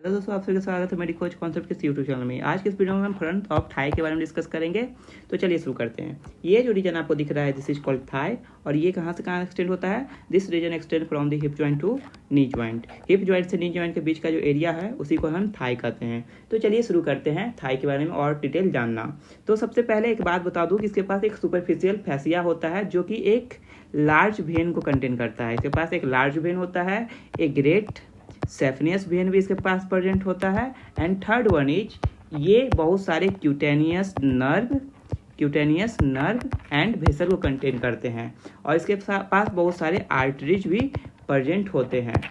Hello दोस्तों, आप सभी का स्वागत है मेरी कोच कॉन्सेप्ट के यूट्यूब चैनल में। आज के इस वीडियो में हम फ्रंट ऑफ थाई के बारे में डिस्कस करेंगे। तो चलिए शुरू करते हैं। ये जो रीजन आपको दिख रहा है दिस इज कॉल्ड थाई, और ये कहाँ से कहाँ एक्सटेंड होता है? This region extend from the hip joint to knee joint. Hip joint से नी जॉइंट के बीच का जो एरिया है उसी को हम थाई कहते हैं। तो चलिए शुरू करते हैं थाई के बारे में और डिटेल जानना। तो सबसे पहले एक बात बता दूँ कि इसके पास एक सुपरफिशियल फैसिया होता है जो कि एक लार्ज वेन को कंटेन करता है। इसके पास एक लार्ज वेन होता है, एक ग्रेट सेफनियस वेन भी इसके पास प्रेजेंट होता है, एंड थर्ड वन इज ये बहुत सारे क्यूटेनियस नर्व एंड वेसल को कंटेन करते हैं, और इसके पास बहुत सारे आर्टरीज भी प्रेजेंट होते हैं।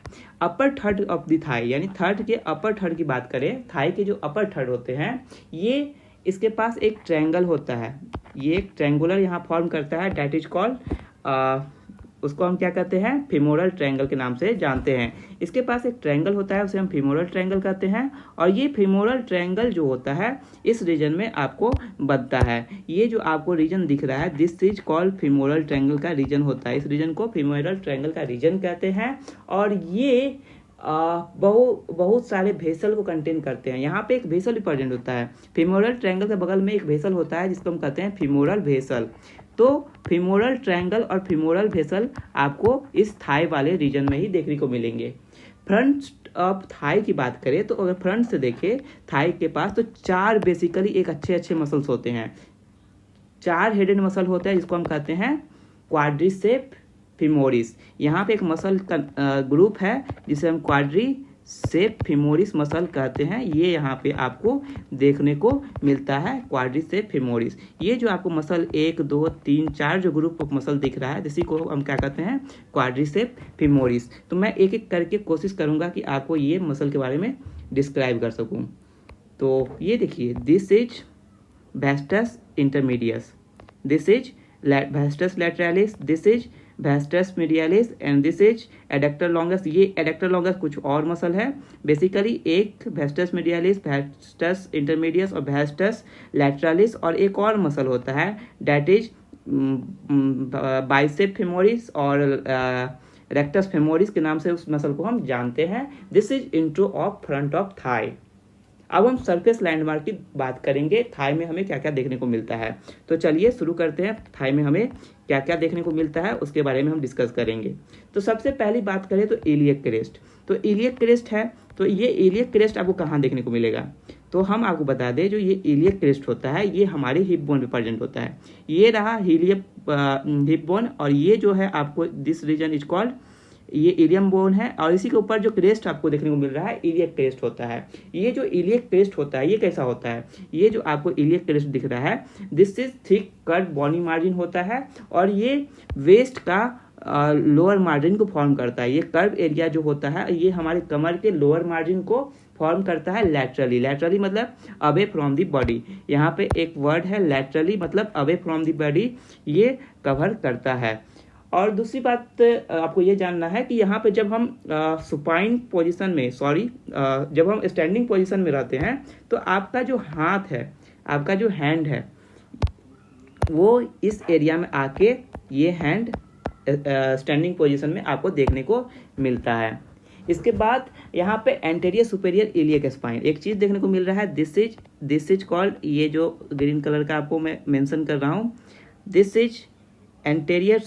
अपर थर्ड ऑफ द थाई, यानी थर्ड के अपर थर्ड की बात करें, थाई के जो अपर थर्ड होते हैं ये इसके पास एक ट्रायंगल होता है। ये एक ट्रायंगुलर यहाँ फॉर्म करता है, डैट इज कॉल्ड उसको हम क्या कहते हैं? फेमोरल ट्रायंगल के नाम से जानते हैं। इसके पास एक ट्रायंगल होता है, उसे हम फेमोरल ट्रायंगल कहते हैं, और ये फेमोरल ट्रायंगल जो होता है इस रीजन में आपको बनता है। ये जो आपको रीजन दिख रहा है this is called femoral triangle का रीजन होता है। इस रीजन को फेमोरल ट्रायंगल का रीजन कहते हैं, और ये बहुत सारे वेसल को कंटेन करते हैं। यहाँ पे एक वेसल भी प्रेजेंट होता है। फेमोरल ट्रायंगल के बगल में एक वेसल होता है जिसको हम कहते हैं फेमोरल वेसल। तो फेमोरल ट्रायंगल और फेमोरल वेसल आपको इस थाई वाले रीजन में ही देखने को मिलेंगे। फ्रंट ऑफ थाई की बात करें तो अगर फ्रंट से देखें थाई के पास तो चार बेसिकली एक अच्छे मसल्स होते हैं। चार हेडेड मसल होता है जिसको हम कहते हैं क्वाड्रिसेप फेमोरिस। यहाँ पे एक मसल का ग्रुप है जिसे हम क्वाड्रिसेप फेमोरिस मसल कहते हैं। ये यहाँ पे आपको देखने को मिलता है क्वाड्रिसेप फेमोरिस। ये जो आपको मसल 1 2 3 4 जो ग्रुप ऑफ मसल दिख रहा है इसी को हम क्या कहते हैं? Quadricep femoris. तो मैं एक एक करके कोशिश करूंगा कि आपको ये मसल के बारे में डिस्क्राइब कर सकूं। तो ये देखिए, this is vastus intermedius, this is vastus lateralis, this is vastus medialis, and this is adductor longus. ये एडक्टर लॉन्गस कुछ और मसल है। बेसिकली एक वास्टस मीडियालिस, वास्टस इंटरमीडियस और वास्टस लैटरालिस, और एक और मसल होता है डैट इज बाइसेप फेमोरिस और रेक्टस फेमोरिस के नाम से उस मसल को हम जानते हैं। This is intro of front of thigh. अब हम सरफेस लैंडमार्क की बात करेंगे, थाई में हमें क्या क्या देखने को मिलता है। तो चलिए शुरू करते हैं, थाई में हमें क्या क्या देखने को मिलता है उसके बारे में हम डिस्कस करेंगे। तो सबसे पहली बात करें तो इलियक क्रेस्ट। तो इलियक क्रेस्ट है, तो ये इलियक क्रेस्ट आपको कहाँ देखने को मिलेगा? तो हम आपको बता दें जो ये इलियक क्रेस्ट होता है ये हमारे हिप बोन पे प्रेजेंट होता है। ये रहा हिप बोन, और ये जो है आपको दिस रीजन इज कॉल्ड ये इलियम बोन है, और इसी के ऊपर जो क्रेस्ट आपको देखने को मिल रहा है इलियक क्रेस्ट होता है। ये जो इलियक क्रेस्ट होता है ये कैसा होता है? ये जो आपको इलियक क्रेस्ट दिख रहा है this is thick cut bony margin होता है, और ये वेस्ट का लोअर मार्जिन को फॉर्म करता है। ये कर्व एरिया जो होता है ये हमारे कमर के लोअर मार्जिन को फॉर्म करता है लैटरली। लैटरली मतलब अवे फ्रॉम द बॉडी। यहाँ पे एक वर्ड है लैटरली मतलब अवे फ्रॉम द बॉडी, ये कवर करता है। और दूसरी बात आपको ये जानना है कि यहाँ पे जब हम सुपाइन पोजीशन में जब हम स्टैंडिंग पोजीशन में रहते हैं तो आपका जो हाथ है, आपका जो हैंड है वो इस एरिया में आके ये हैंड स्टैंडिंग पोजीशन में आपको देखने को मिलता है। इसके बाद यहाँ पे एंटेरियर सुपेरियर इलियक स्पाइन एक चीज़ देखने को मिल रहा है, दिस इज कॉल्ड, ये जो ग्रीन कलर का आपको मैं मेंशन कर रहा हूँ, this is anterior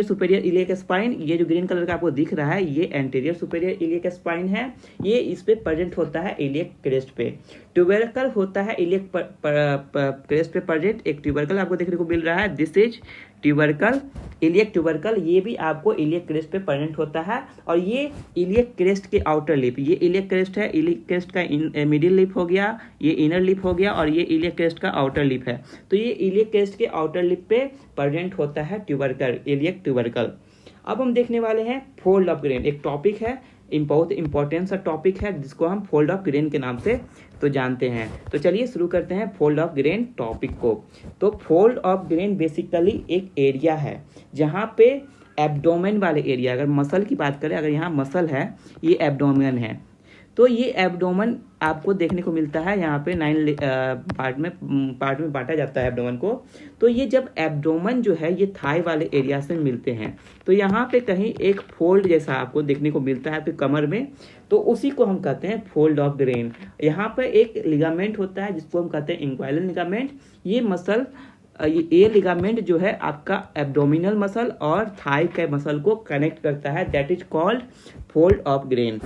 superior iliac spine. ये जो ग्रीन कलर का आपको दिख रहा है ये एंटेरियर सुपेरियर इलियक स्पाइन है। ये इस पे प्रेजेंट होता है इलियक क्रेस्ट पे। ट्यूबरकल होता है इलियक क्रेस्ट पे प्रेजेंट, एक ट्यूबरकल आपको देखने को मिल रहा है, this is tubercle, iliac tubercle. ये भी आपको इलियक क्रेस्ट पे प्रेजेंट होता है, और ये इलियक क्रेस्ट के आउटर लिप, ये इलियक क्रेस्ट है, इलियक क्रेस्ट का मिडिल लिप हो गया, ये इनर लिप हो गया, और ये इलियक क्रेस्ट का आउटर लिप है। तो ये इलियक क्रेस्ट के आउटर लिप पे प्रेजेंट होता है ट्यूबरकल, इलियक ट्यूबरकल। अब हम देखने वाले हैं फोल्ड ऑफ ग्रेन। एक टॉपिक है, बहुत इंपॉर्टेंट सा टॉपिक है जिसको हम फोल्ड ऑफ ग्रेन के नाम से तो जानते हैं। तो चलिए शुरू करते हैं फोल्ड ऑफ ग्रेन टॉपिक को। तो फोल्ड ऑफ ग्रेन बेसिकली एक एरिया है जहाँ पे एब्डोमेन वाले एरिया, अगर मसल की बात करें, अगर यहाँ मसल है ये एब्डोमेन है, तो ये एब्डोमेन आपको देखने को मिलता है यहाँ पे 9 पार्ट में बांटा जाता है एब्डोमेन को। तो ये जब एब्डोमेन जो है ये थाई वाले एरिया से मिलते हैं तो यहाँ पे कहीं एक फोल्ड जैसा आपको देखने को मिलता है आपके कमर में, तो उसी को हम कहते हैं फोल्ड ऑफ ग्रेन। यहाँ पे एक लिगामेंट होता है जिसको हम कहते हैं इंक्वाइनल लिगामेंट। ये मसल ये लिगामेंट जो है आपका एब्डोमिनल मसल और थाई के मसल को कनेक्ट करता है, that is called fold of grain.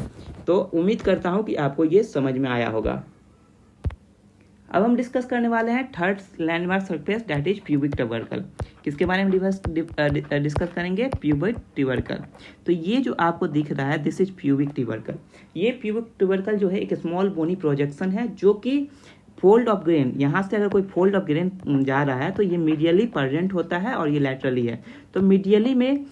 तो उम्मीद करता हूं कि आपको ये समझ में आया होगा। अब हम डिस्कस करने वाले हैं third landmark surface, that is pubic tubercle. किसके बारे में डिस्कस करेंगे? Pubic tubercle. तो ये जो आपको दिख रहा है दिस इज प्यूबिक ट्यूबरकल। ये प्यूबिक ट्यूबरकल जो है एक स्मॉल बोनी प्रोजेक्शन है जो कि फोल्ड ऑफ ग्रेन, यहाँ से अगर कोई फोल्ड ऑफ ग्रेन जा रहा है तो ये मीडियली प्रेजेंट होता है और ये लैटरली है। तो मीडियली में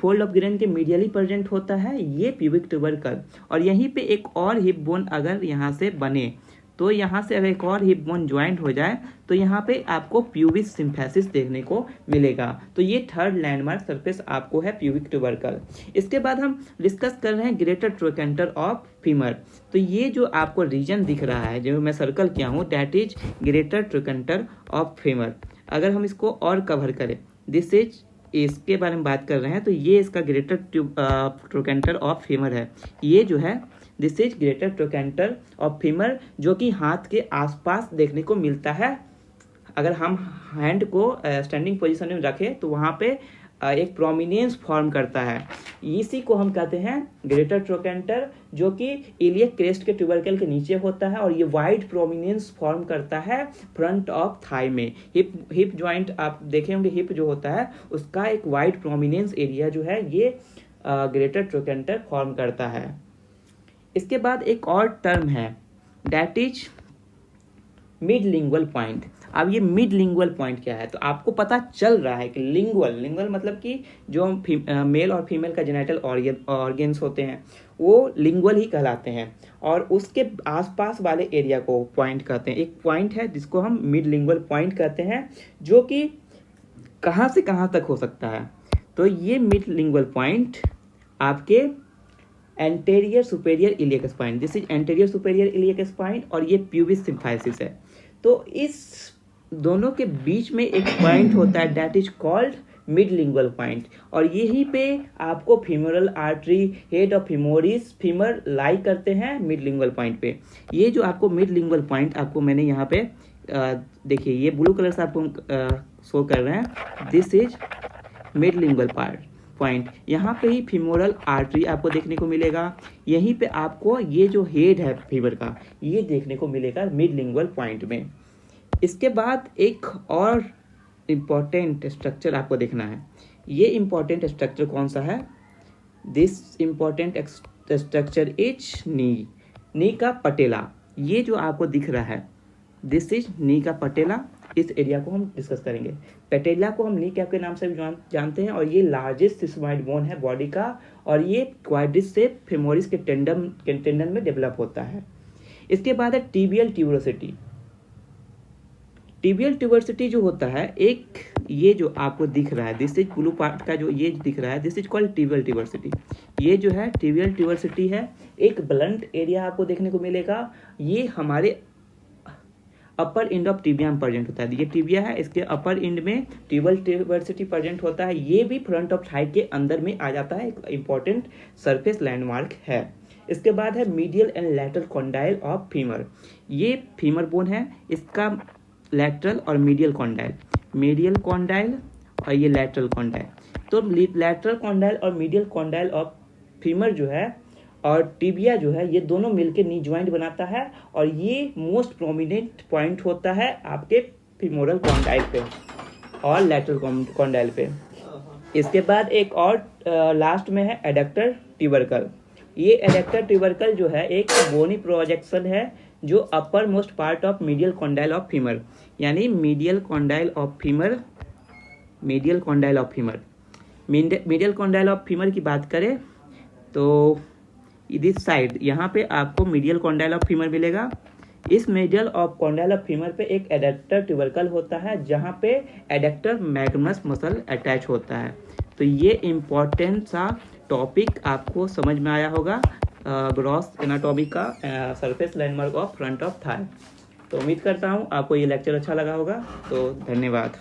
फोल्ड ऑफ ग्रेन के मीडियली प्रेजेंट होता है ये प्यूबिक ट्यूबरकल। और यहीं पे एक और हिप बोन अगर यहाँ से बने तो यहाँ से अगर एक और हिप बोन ज्वाइंट हो जाए तो यहाँ पे आपको प्यूबिस सिम्फेसिस देखने को मिलेगा। तो ये थर्ड लैंडमार्क सरफेस आपको है प्यूबिक ट्यूबरकल। इसके बाद हम डिस्कस कर रहे हैं ग्रेटर ट्रोकेंटर ऑफ फीमर। तो ये जो आपको रीजन दिख रहा है जो मैं सर्कल किया हूँ that is greater trochanter of femur. अगर हम इसको और कवर करें, दिस इज, इसके बारे में बात कर रहे हैं तो ये इसका ग्रेटर ट्रोकेंटर ऑफ फीमर है। ये जो है this is greater trochanter of femur जो कि हाथ के आसपास देखने को मिलता है। अगर हम हैंड को स्टैंडिंग पोजीशन में रखें तो वहाँ पे एक प्रोमिनेंस फॉर्म करता है, इसी को हम कहते हैं ग्रेटर ट्रोकेंटर, जो कि इलियक क्रेस्ट के ट्यूबरकल के नीचे होता है और ये वाइड प्रोमिनेंस फॉर्म करता है फ्रंट ऑफ थाई में। हिप जॉइंट आप देखे होंगे, हिप जो होता है उसका एक वाइड प्रोमिनेंस एरिया जो है ये ग्रेटर ट्रोकेंटर फॉर्म करता है। इसके बाद एक और टर्म है that is mid inguinal point. अब ये मिड लिंगुअल पॉइंट क्या है? तो आपको पता चल रहा है कि लिंगुअल मतलब कि जो मेल और फीमेल का जेनिटल ऑर्गेन्स होते हैं वो लिंगुअल ही कहलाते हैं और उसके आसपास वाले एरिया को पॉइंट कहते हैं। एक पॉइंट है जिसको हम मिड लिंगुअल पॉइंट कहते हैं जो कि कहाँ से कहाँ तक हो सकता है। तो ये मिड लिंगुअल पॉइंट आपके anterior superior iliac spine, this is anterior superior iliac spine और ये प्यूबिस सिम्फाइसिस है। तो इस दोनों के बीच में एक पॉइंट होता है that is called mid inguinal point और यहीं पे आपको femoral artery, head of femoris, femur lie करते हैं मिड लिंगुअल पॉइंट पे। ये जो आपको मिड लिंगुअल पॉइंट आपको मैंने यहाँ पे देखिए ये ब्लू कलर से आपको शो कर रहे हैं, this is mid inguinal point. यहाँ पे ही फीमोरल आर्टरी आपको देखने को मिलेगा, यहीं पे आपको ये जो हेड है फीमर का ये देखने को मिलेगा मिड लिंगुअल पॉइंट में। इसके बाद एक और इम्पॉर्टेंट स्ट्रक्चर आपको देखना है। ये इम्पॉर्टेंट स्ट्रक्चर कौन सा है? दिस इम्पॉर्टेंट स्ट्रक्चर इज नी का पटेला। ये जो आपको दिख रहा है दिस इज नी का पटेला। इस एरिया को हम डिस्कस करेंगे। पटेला को हम नी कैप के नाम से भी जानते हैं और ये लार्जेस्ट सिस्मॉइड बोन है बॉडी का और ये क्वाड्रिस से फेमोरिस के टेंडन में डेवलप होता है। इसके बाद है टिबियल ट्यूबरोसिटी। टिबियल ट्यूबरोसिटी जो होता है एक ये जो आपको दिख रहा है दिस इज ब्लू पार्ट का जो ये दिख रहा है this is called tibial tuberosity. ये जो है टिबियल ट्यूबरोसिटी है, एक ब्लंट एरिया आपको देखने को मिलेगा। ये हमारे अपर एंड ऑफ टिबिया में प्रेजेंट होता है। ये टिबिया है, इसके अपर एंड में टिबियल ट्यूबरोसिटी प्रेजेंट होता है। ये भी फ्रंट ऑफ थाई के अंदर में आ जाता है, एक इंपॉर्टेंट सरफेस लैंडमार्क है। इसके बाद है medial and lateral condyle of femur. ये फीमर बोन है, इसका लैटरल और मीडियल कॉन्डाइल और ये लैटरल कॉन्डाइल। तो लैटरल कॉन्डाइल और मीडियल कॉन्डाइल ऑफ फीमर जो है और टिबिया जो है ये दोनों मिलकर नी ज्वाइंट बनाता है और ये मोस्ट प्रोमिनेंट पॉइंट होता है आपके फीमोरल कॉन्डाइल पे और लैटरल कॉन्डाइल पे। इसके बाद एक और लास्ट में है एडक्टर ट्यूबरकल। ये एडक्टर ट्यूबरकल जो है एक बोनी प्रोजेक्शन है जो upper most part of medial condyle of femur, यानी मीडियल कॉन्डाइल ऑफ फीमर की बात करें तो इस साइड यहाँ पे आपको मीडियल कॉन्डाइल ऑफ फीमर मिलेगा। इस medial of condyle of femur पे एक एडक्टर ट्यूबरकल होता है जहाँ पे एडक्टर मैग्नस मसल अटैच होता है। तो ये इम्पोर्टेंट सा टॉपिक आपको समझ में आया होगा। ग्रॉस एनाटॉमी का surface landmark of front of Thai. तो उम्मीद करता हूँ आपको ये लेक्चर अच्छा लगा होगा। तो धन्यवाद।